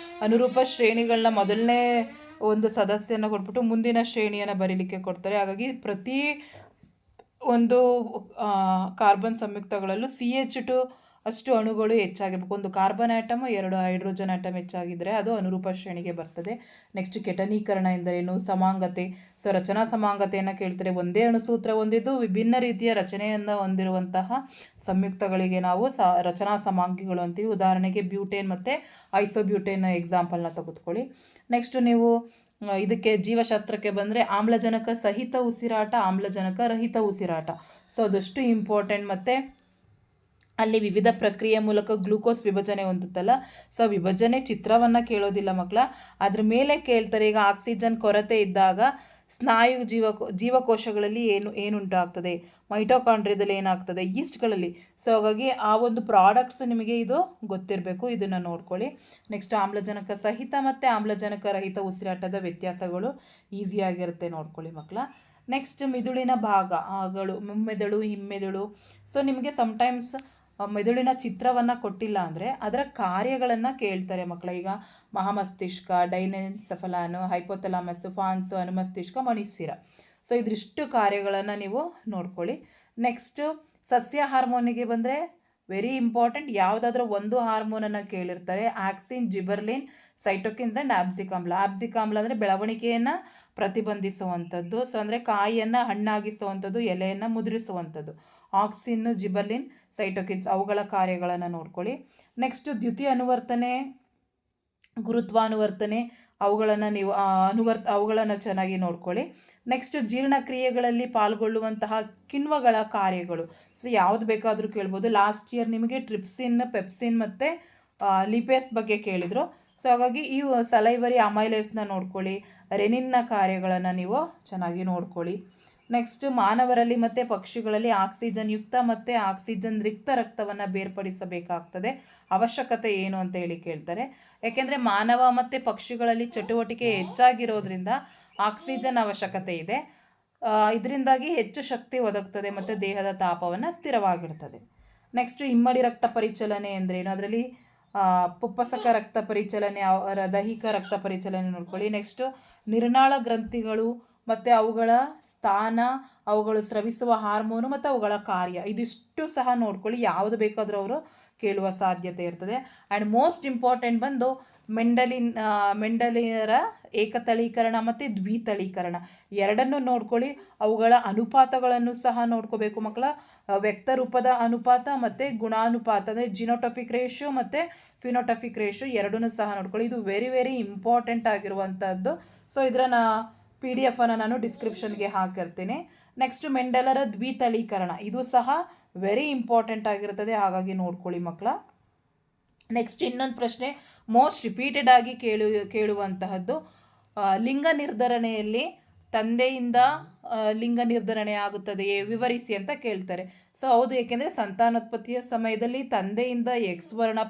ಅನುರೂಪ ಶ್ರೇಣಿಗಳನ್ನ ಮೊದಲನೇ ಒಂದು ಸದಸ್ಯನ ಕೊಟ್ಬಿಟ್ಟು ಮುಂದಿನ ಶ್ರೇಣಿಯನ್ನು ಬರೀಲಿಕ್ಕೆ ಕೊಡ್ತಾರೆ. ಹಾಗಾಗಿ ಪ್ರತಿ ಒಂದು ಕಾರ್ಬನ್ ಸಂಯುಕ್ತಗಳಲ್ಲೂ CH2 ಅಷ್ಟು ಅಣುಗಳು ಹೆಚ್ಚಾಗಿರ್ಬೇಕು. ಒಂದು ಕಾರ್ಬನ್ ಆಟಮ್, 2 ಹೈಡ್ರೋಜನ್ ಆಟಮ್ ಹೆಚ್ಚಾಗಿದ್ದರೆ ಅದು ಅನುರೂಪ ಶ್ರೇಣಿಗೆ ಬರ್ತದೆ. ನೆಕ್ಸ್ಟ್ ಕೆಟನೀಕರಣ ಎಂದರೇನು, ಸಮಾಂಗತೆ. ಸೊ ರಚನಾ ಸಮಾಂಗತೆಯನ್ನು ಕೇಳ್ತಾರೆ. ಒಂದೇ ಅಣುಸೂತ್ರ ಹೊಂದಿದ್ದು ವಿಭಿನ್ನ ರೀತಿಯ ರಚನೆಯನ್ನು ಹೊಂದಿರುವಂತಹ ಸಂಯುಕ್ತಗಳಿಗೆ ನಾವು ರಚನಾ ಸಮಾಂಗಿಗಳು ಅಂತೀವಿ. ಉದಾಹರಣೆಗೆ ಬ್ಯೂಟೇನ್ ಮತ್ತು ಐಸೋಬ್ಯೂಟೇನ್ ಎಕ್ಸಾಂಪಲ್ನ ತೆಗೆದುಕೊಳ್ಳಿ. ನೆಕ್ಸ್ಟ್ ನೀವು ಇದಕ್ಕೆ ಜೀವಶಾಸ್ತ್ರಕ್ಕೆ ಬಂದರೆ ಆಮ್ಲಜನಕ ಸಹಿತ ಉಸಿರಾಟ, ಆಮ್ಲಜನಕ ರಹಿತ ಉಸಿರಾಟ. ಸೊ ಅದಷ್ಟು ಇಂಪಾರ್ಟೆಂಟ್. ಮತ್ತು ಅಲ್ಲಿ ವಿವಿಧ ಪ್ರಕ್ರಿಯೆ ಮೂಲಕ ಗ್ಲೂಕೋಸ್ ವಿಭಜನೆ ಹೊಂದುತ್ತಲ್ಲ, ಸೊ ವಿಭಜನೆ ಚಿತ್ರವನ್ನು ಕೇಳೋದಿಲ್ಲ ಮಕ್ಕಳ, ಅದ್ರ ಮೇಲೆ ಕೇಳ್ತಾರೆ. ಈಗ ಆಕ್ಸಿಜನ್ ಕೊರತೆ ಇದ್ದಾಗ ಸ್ನಾಯು ಜೀವಕೋಶಗಳಲ್ಲಿ ಏನುಂಟಾಗ್ತದೆ, ಮೈಟೋಕಾಂಡ್ರಿಯದಲ್ಲಿ ಏನಾಗ್ತದೆ, ಈಸ್ಟ್ಗಳಲ್ಲಿ. ಸೊ ಹಾಗಾಗಿ ಆ ಒಂದು ಪ್ರಾಡಕ್ಟ್ಸ್ ನಿಮಗೆ ಇದು ಗೊತ್ತಿರಬೇಕು, ಇದನ್ನು ನೋಡ್ಕೊಳ್ಳಿ. ನೆಕ್ಸ್ಟ್ ಆಮ್ಲಜನಕ ಸಹಿತ ಮತ್ತು ಆಮ್ಲಜನಕ ರಹಿತ ಉಸಿರಾಟದ ವ್ಯತ್ಯಾಸಗಳು ಈಸಿಯಾಗಿರುತ್ತೆ, ನೋಡ್ಕೊಳ್ಳಿ ಮಕ್ಕಳ. ನೆಕ್ಸ್ಟ್ ಮಿದುಳಿನ ಭಾಗಗಳು ಮುಮ್ಮೆದುಳು, ಹಿಮ್ಮೆದುಳು. ಸೊ ನಿಮಗೆ ಸಮ್ಟೈಮ್ಸ್ ಮೆದುಳಿನ ಚಿತ್ರವನ್ನು ಕೊಟ್ಟಿಲ್ಲ ಅಂದರೆ ಅದರ ಕಾರ್ಯಗಳನ್ನು ಕೇಳ್ತಾರೆ ಮಕ್ಕಳ. ಈಗ ಮಹಾಮಸ್ತಿಷ್ಕ, ಡೈನೆನ್ಸೆಫಲಾನು, ಹೈಪೋಥಲಾಮಸ್, ಫಾನ್ಸು, ಅನುಮಸ್ತಿಷ್ಕ, ಮಣಿಸಿರ. ಸೊ ಇದಿಷ್ಟು ಕಾರ್ಯಗಳನ್ನು ನೀವು ನೋಡ್ಕೊಳ್ಳಿ. ನೆಕ್ಸ್ಟು ಸಸ್ಯ ಹಾರ್ಮೋನಿಗೆ ಬಂದರೆ ವೆರಿ ಇಂಪಾರ್ಟೆಂಟ್, ಯಾವುದಾದ್ರೂ ಒಂದು ಹಾರ್ಮೋನನ್ನು ಕೇಳಿರ್ತಾರೆ. ಆಕ್ಸಿನ್, ಜಿಬರ್ಲಿನ್, ಸೈಟೋಕಿನ್ಸ್ ಆ್ಯಂಡ್ ಆಬ್ಸಿಕ್ ಆಮ್ಲ. ಆಬ್ಸಿಕ್ ಆಮ್ಲ ಅಂದರೆ ಬೆಳವಣಿಗೆಯನ್ನು ಪ್ರತಿಬಂಧಿಸುವಂಥದ್ದು. ಸೊ ಅಂದರೆ ಕಾಯಿಯನ್ನು ಹಣ್ಣಾಗಿಸುವಂಥದ್ದು, ಎಲೆಯನ್ನು ಮುದ್ರಿಸುವಂಥದ್ದು. ಆಕ್ಸಿನ್, ಜಿಬರ್ಲಿನ್, ಸೈಟೋಕಿನ್ಸ್ ಅವುಗಳ ಕಾರ್ಯಗಳನ್ನು ನೋಡ್ಕೊಳ್ಳಿ. ನೆಕ್ಸ್ಟ್ ದ್ಯುತಿ ಅನುವರ್ತನೆ, ಗುರುತ್ವಾನುವರ್ತನೆ ಅವುಗಳನ್ನು ನೀವು ಅವುಗಳನ್ನು ಚೆನ್ನಾಗಿ ನೋಡ್ಕೊಳ್ಳಿ. ನೆಕ್ಸ್ಟ್ ಜೀರ್ಣಕ್ರಿಯೆಗಳಲ್ಲಿ ಪಾಲ್ಗೊಳ್ಳುವಂತಹ ಕಿಣ್ವಗಳ ಕಾರ್ಯಗಳು. ಸೊ ಯಾವುದು ಬೇಕಾದರೂ ಕೇಳ್ಬೋದು. ಲಾಸ್ಟ್ ಇಯರ್ ನಿಮಗೆ ಟ್ರಿಪ್ಸಿನ್, ಪೆಪ್ಸಿನ್ ಮತ್ತು ಲಿಪೇಸ್ ಬಗ್ಗೆ ಕೇಳಿದರು. ಸೊ ಹಾಗಾಗಿ ಈ ಸಲೈವರಿ ಅಮೈಲೇಸ್ನ ನೋಡ್ಕೊಳ್ಳಿ. ರೆನಿನ್ನ ಕಾರ್ಯಗಳನ್ನು ನೀವು ಚೆನ್ನಾಗಿ ನೋಡ್ಕೊಳ್ಳಿ. ನೆಕ್ಸ್ಟ್ ಮಾನವರಲ್ಲಿ ಮತ್ತು ಪಕ್ಷಿಗಳಲ್ಲಿ ಆಕ್ಸಿಜನ್ ಯುಕ್ತ ಮತ್ತು ಆಕ್ಸಿಜನ್ ರಿಕ್ತ ರಕ್ತವನ್ನು ಬೇರ್ಪಡಿಸಬೇಕಾಗ್ತದೆ. ಅವಶ್ಯಕತೆ ಏನು ಅಂತ ಹೇಳಿ ಕೇಳ್ತಾರೆ. ಯಾಕೆಂದರೆ ಮಾನವ ಮತ್ತು ಪಕ್ಷಿಗಳಲ್ಲಿ ಚಟುವಟಿಕೆ ಹೆಚ್ಚಾಗಿರೋದ್ರಿಂದ ಆಕ್ಸಿಜನ್ ಅವಶ್ಯಕತೆ ಇದೆ. ಇದರಿಂದಾಗಿ ಹೆಚ್ಚು ಶಕ್ತಿ ಒದಗ್ತದೆ ಮತ್ತು ದೇಹದ ತಾಪವನ್ನು ಸ್ಥಿರವಾಗಿರ್ತದೆ. ನೆಕ್ಸ್ಟ್ ಇಮ್ಮಡಿ ರಕ್ತ ಪರಿಚಲನೆ ಎಂದರೇನು, ಅದರಲ್ಲಿ ಪುಪ್ಪಸಕ ರಕ್ತ ಪರಿಚಲನೆ, ದೈಹಿಕ ರಕ್ತ ಪರಿಚಲನೆ ನೋಡ್ಕೊಳ್ಳಿ. ನೆಕ್ಸ್ಟು ನಿರ್ನಾಳ ಗ್ರಂಥಿಗಳು ಮತ್ತು ಅವುಗಳ ಸ್ಥಾನ, ಅವುಗಳು ಸ್ರವಿಸುವ ಹಾರ್ಮೋನು ಮತ್ತು ಅವುಗಳ ಕಾರ್ಯ, ಇದಿಷ್ಟು ಸಹ ನೋಡ್ಕೊಳ್ಳಿ. ಯಾವುದು ಬೇಕಾದರೂ ಅವರು ಕೇಳುವ ಸಾಧ್ಯತೆ ಇರ್ತದೆ. ಆ್ಯಂಡ್ ಮೋಸ್ಟ್ ಇಂಪಾರ್ಟೆಂಟ್ ಬಂದು ಮೆಂಡಲಿಯರ ಏಕತಳೀಕರಣ ಮತ್ತು ದ್ವಿತಳೀಕರಣ ಎರಡನ್ನೂ ನೋಡ್ಕೊಳ್ಳಿ. ಅವುಗಳ ಅನುಪಾತಗಳನ್ನು ಸಹ ನೋಡ್ಕೋಬೇಕು ಮಕ್ಕಳ. ವ್ಯಕ್ತರೂಪದ ಅನುಪಾತ ಮತ್ತು ಗುಣಾನುಪಾತ ಅಂದರೆ ಜಿನೋಟೊಪಿಕ್ ರೇಷಿಯೋ ಮತ್ತು ಫಿನೋಟೊಪಿಕ್ ರೇಷಿಯೋ ಎರಡನ್ನೂ ಸಹ ನೋಡ್ಕೊಳ್ಳಿ. ಇದು ವೆರಿ ವೆರಿ ಇಂಪಾರ್ಟೆಂಟ್ ಆಗಿರುವಂಥದ್ದು. ಸೊ ಇದರ PDF ಅನ್ನು ನಾನು ಡಿಸ್ಕ್ರಿಪ್ಷನ್ಗೆ ಹಾಕಿರ್ತೀನಿ. ನೆಕ್ಸ್ಟ್ ಮೆಂಡೆಲರ ದ್ವಿತಳೀಕರಣ, ಇದು ಸಹ ವೆರಿ ಇಂಪಾರ್ಟೆಂಟ್ ಆಗಿರುತ್ತದೆ, ಹಾಗಾಗಿ ನೋಡ್ಕೊಳ್ಳಿ ಮಕ್ಕಳ. ನೆಕ್ಸ್ಟ್ ಇನ್ನೊಂದು ಪ್ರಶ್ನೆ ಮೋಸ್ಟ್ ರಿಪೀಟೆಡ್ ಆಗಿ ಕೇಳುವಂತಹದ್ದು, ಲಿಂಗ ನಿರ್ಧರಣೆಯಲ್ಲಿ ತಂದೆಯಿಂದ ಲಿಂಗ ನಿರ್ಧರಣೆ ಆಗುತ್ತದೆಯೇ ವಿವರಿಸಿ ಅಂತ ಕೇಳ್ತಾರೆ. ಸೊ ಹೌದು, ಏಕೆಂದರೆ ಸಂತಾನೋತ್ಪತ್ತಿಯ ಸಮಯದಲ್ಲಿ ತಂದೆಯಿಂದ ಎಕ್ಸ್ ವರ್ಣ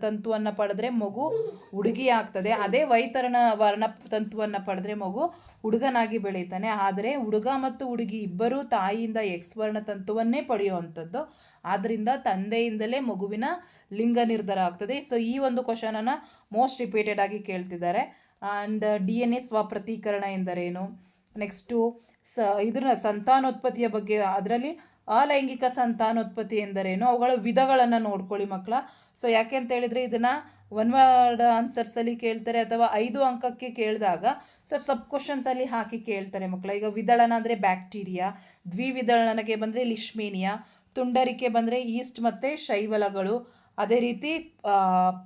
ತಂತುವನ್ನು ಪಡೆದ್ರೆ ಮಗು ಹುಡುಗಿ ಆಗ್ತದೆ. ಅದೇ ವೈತರಣ ವರ್ಣ ತಂತುವನ್ನು ಪಡೆದ್ರೆ ಮಗು ಹುಡುಗನಾಗಿ ಬೆಳೀತಾನೆ. ಆದರೆ ಹುಡುಗ ಮತ್ತು ಹುಡುಗಿ ಇಬ್ಬರೂ ತಾಯಿಯಿಂದ ಎಕ್ಸ್ ವರ್ಣ ತಂತುವನ್ನೇ ಪಡೆಯುವಂಥದ್ದು. ಆದ್ದರಿಂದ ತಂದೆಯಿಂದಲೇ ಮಗುವಿನ ಲಿಂಗ ನಿರ್ಧಾರ ಆಗ್ತದೆ. ಸೊ ಈ ಒಂದು ಕ್ವಶನನ್ನು ಮೋಸ್ಟ್ ರಿಪೀಟೆಡ್ ಆಗಿ ಕೇಳ್ತಿದ್ದಾರೆ. ಆ್ಯಂಡ್ DNA ಸ್ವಪ್ರತೀಕರಣ ಎಂದರೇನು, ನೆಕ್ಸ್ಟು ಇದರ ಸಂತಾನೋತ್ಪತ್ತಿಯ ಬಗ್ಗೆ, ಅದರಲ್ಲಿ ಅಲೈಂಗಿಕ ಸಂತಾನೋತ್ಪತ್ತಿ ಎಂದರೇನು, ಅವುಗಳ ವಿಧಗಳನ್ನು ನೋಡ್ಕೊಳ್ಳಿ ಮಕ್ಕಳ. ಸೊ ಯಾಕೆ ಅಂತ ಹೇಳಿದರೆ ಇದನ್ನು ಒನ್ ವರ್ಡ್ ಆನ್ಸರ್ಸಲ್ಲಿ ಕೇಳ್ತಾರೆ ಅಥವಾ 5 ಅಂಕಕ್ಕೆ ಕೇಳಿದಾಗ ಸೊ ಸಬ್ ಕ್ವಶನ್ಸಲ್ಲಿ ಹಾಕಿ ಕೇಳ್ತಾರೆ ಮಕ್ಕಳ. ಈಗ ವಿದಳನ ಅಂದರೆ ಬ್ಯಾಕ್ಟೀರಿಯಾ, ದ್ವಿವಿದಳನಗೆ ಬಂದರೆ ಲಿಶ್ಮೇನಿಯಾ, ತುಂಡರಿಕೆ ಬಂದರೆ ಈಸ್ಟ್ ಮತ್ತು ಶೈವಲಗಳು. ಅದೇ ರೀತಿ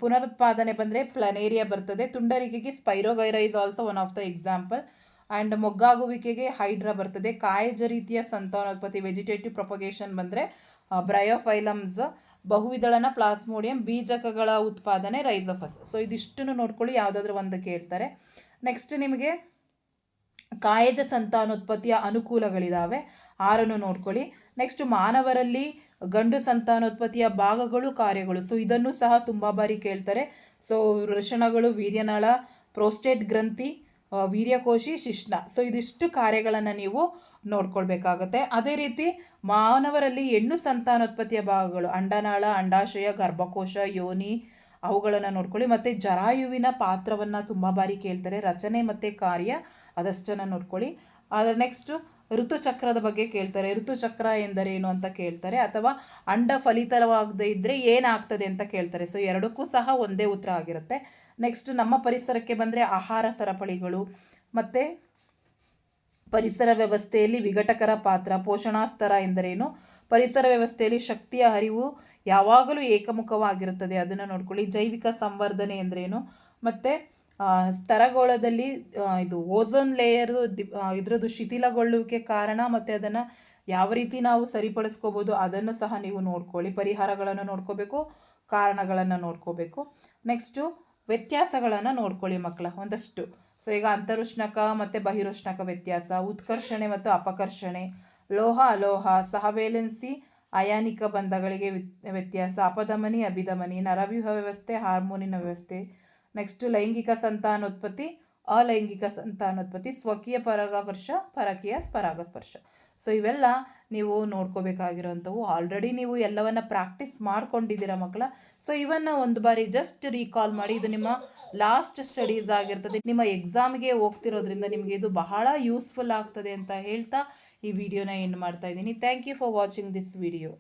ಪುನರುತ್ಪಾದನೆ ಬಂದರೆ ಪ್ಲನೇರಿಯಾ ಬರ್ತದೆ. ತುಂಡರಿಕೆಗೆ spirogyra is also one of the example. And ಮೊಗ್ಗಾಗುವಿಕೆಗೆ ಹೈಡ್ರಾ ಬರ್ತದೆ. ಕಾಯಜ ರೀತಿಯ ಸಂತಾನೋತ್ಪತ್ತಿ ವೆಜಿಟೇಟಿವ್ ಪ್ರೊಪಗೇಷನ್ ಬಂದರೆ ಬ್ರಯೋಫೈಲಮ್ಸ್. ಬಹುವಿದಳನ ಪ್ಲಾಸ್ಮೋಡಿಯಂ. ಬೀಜಕಗಳ ಉತ್ಪಾದನೆ ರೈಸೋಫಸ್. ಸೊ ಇದಿಷ್ಟನ್ನು ನೋಡ್ಕೊಳ್ಳಿ, ಯಾವುದಾದ್ರೂ ಒಂದು ಕೇಳ್ತಾರೆ. ನೆಕ್ಸ್ಟ್ ನಿಮಗೆ ಕಾಯಜ ಸಂತಾನೋತ್ಪತ್ತಿಯ ಅನುಕೂಲಗಳಿದ್ದಾವೆ, 6 ನೋಡ್ಕೊಳ್ಳಿ. ನೆಕ್ಸ್ಟ್ ಮಾನವರಲ್ಲಿ ಗಂಡು ಸಂತಾನೋತ್ಪತ್ತಿಯ ಭಾಗಗಳು, ಕಾರ್ಯಗಳು. ಸೊ ಇದನ್ನು ಸಹ ತುಂಬ ಬಾರಿ ಕೇಳ್ತಾರೆ. ಸೊ ವೃಷಣಗಳು, ವೀರ್ಯನಾಳ, ಪ್ರೋಸ್ಟೇಟ್ ಗ್ರಂಥಿ, ವೀರ್ಯಕೋಶಿ, ಶಿಶ್ನ. ಸೊ ಇದಿಷ್ಟು ಕಾರ್ಯಗಳನ್ನು ನೀವು ನೋಡ್ಕೊಳ್ಬೇಕಾಗತ್ತೆ. ಅದೇ ರೀತಿ ಮಾನವರಲ್ಲಿ ಹೆಣ್ಣು ಸಂತಾನೋತ್ಪತ್ತಿಯ ಭಾಗಗಳು, ಅಂಡನಾಳ, ಅಂಡಾಶಯ, ಗರ್ಭಕೋಶ, ಯೋನಿ ಅವುಗಳನ್ನು ನೋಡ್ಕೊಳ್ಳಿ. ಮತ್ತು ಜರಾಯುವಿನ ಪಾತ್ರವನ್ನು ತುಂಬ ಬಾರಿ ಕೇಳ್ತಾರೆ. ರಚನೆ ಮತ್ತು ಕಾರ್ಯ ಅದಷ್ಟನ್ನು ನೋಡ್ಕೊಳ್ಳಿ. ಅದರ ನೆಕ್ಸ್ಟು ಋತುಚಕ್ರದ ಬಗ್ಗೆ ಕೇಳ್ತಾರೆ. ಋತುಚಕ್ರ ಎಂದರೇನು ಅಂತ ಕೇಳ್ತಾರೆ. ಅಥವಾ ಅಂಡ ಫಲಿತವಾಗದೇ ಇದ್ದರೆ ಏನಾಗ್ತದೆ ಅಂತ ಕೇಳ್ತಾರೆ. ಸೊ ಎರಡಕ್ಕೂ ಸಹ ಒಂದೇ ಉತ್ತರ ಆಗಿರುತ್ತೆ. ನೆಕ್ಸ್ಟ್ ನಮ್ಮ ಪರಿಸರಕ್ಕೆ ಬಂದರೆ ಆಹಾರ ಸರಪಳಿಗಳು ಮತ್ತು ಪರಿಸರ ವ್ಯವಸ್ಥೆಯಲ್ಲಿ ವಿಘಟಕರ ಪಾತ್ರ. ಪೋಷಣಾ ಸ್ತರ ಎಂದರೇನು, ಪರಿಸರ ವ್ಯವಸ್ಥೆಯಲ್ಲಿ ಶಕ್ತಿಯ ಹರಿವು ಯಾವಾಗಲೂ ಏಕಮುಖವಾಗಿರುತ್ತದೆ, ಅದನ್ನು ನೋಡ್ಕೊಳ್ಳಿ. ಜೈವಿಕ ಸಂವರ್ಧನೆ ಎಂದರೇನು, ಮತ್ತು ಸ್ತರಗೋಳದಲ್ಲಿ ಇದು ಓಝೋನ್ ಲೇಯರು ಇದರದ್ದು ಶಿಥಿಲಗೊಳ್ಳುವಿಕೆ ಕಾರಣ ಮತ್ತು ಅದನ್ನು ಯಾವ ರೀತಿ ನಾವು ಸರಿಪಡಿಸ್ಕೋಬೋದು ಅದನ್ನು ಸಹ ನೀವು ನೋಡ್ಕೊಳ್ಳಿ. ಪರಿಹಾರಗಳನ್ನು ನೋಡ್ಕೋಬೇಕು, ಕಾರಣಗಳನ್ನು ನೋಡ್ಕೋಬೇಕು. ನೆಕ್ಸ್ಟು ವ್ಯತ್ಯಾಸಗಳನ್ನು ನೋಡ್ಕೊಳ್ಳಿ ಮಕ್ಕಳ ಒಂದಷ್ಟು. ಸೊ ಈಗ ಅಂತರುಷ್ಣಕ ಮತ್ತು ಬಹಿರುಷ್ಣಕ ವ್ಯತ್ಯಾಸ, ಉತ್ಕರ್ಷಣೆ ಮತ್ತು ಅಪಕರ್ಷಣೆ, ಲೋಹ ಅಲೋಹ, ಸಹವೇಲೆನ್ಸಿ ಅಯಾನಿಕ ಬಂಧಗಳಿಗೆ ವ್ಯತ್ಯಾಸ, ಅಪಧಮನಿ ಅಭಿಧಮನಿ, ನರವ್ಯೂಹ ವ್ಯವಸ್ಥೆ, ಹಾರ್ಮೋನಿನ ವ್ಯವಸ್ಥೆ. ನೆಕ್ಸ್ಟ್ ಲೈಂಗಿಕ ಸಂತಾನೋತ್ಪತ್ತಿ, ಅಲೈಂಗಿಕ ಸಂತಾನೋತ್ಪತ್ತಿ, ಸ್ವಕೀಯ ಪರಾಗಸ್ಪರ್ಶ, ಪರಕೀಯ ಪರಾಗಸ್ಪರ್ಶ. ಸೊ ಇವೆಲ್ಲ ನೀವು ನೋಡ್ಕೋಬೇಕಾಗಿರೋಂಥವು. ಆಲ್ರೆಡಿ ನೀವು ಎಲ್ಲವನ್ನ ಪ್ರಾಕ್ಟೀಸ್ ಮಾಡ್ಕೊಂಡಿದ್ದೀರಾ ಮಕ್ಕಳ. ಸೊ ಇವನ್ನ ಒಂದು ಬಾರಿ ಜಸ್ಟ್ ರೀಕಾಲ್ ಮಾಡಿ. ಇದು ನಿಮ್ಮ ಲಾಸ್ಟ್ ಸ್ಟಡೀಸ್ ಆಗಿರ್ತದೆ. ನಿಮ್ಮ ಎಕ್ಸಾಮ್ಗೆ ಹೋಗ್ತಿರೋದ್ರಿಂದ ನಿಮಗೆ ಇದು ಬಹಳ ಯೂಸ್ಫುಲ್ ಆಗ್ತದೆ ಅಂತ ಹೇಳ್ತಾ ಈ ವಿಡಿಯೋನ ಎಂಡ್ ಮಾಡ್ತಾ ಇದ್ದೀನಿ. Thank you for watching this video.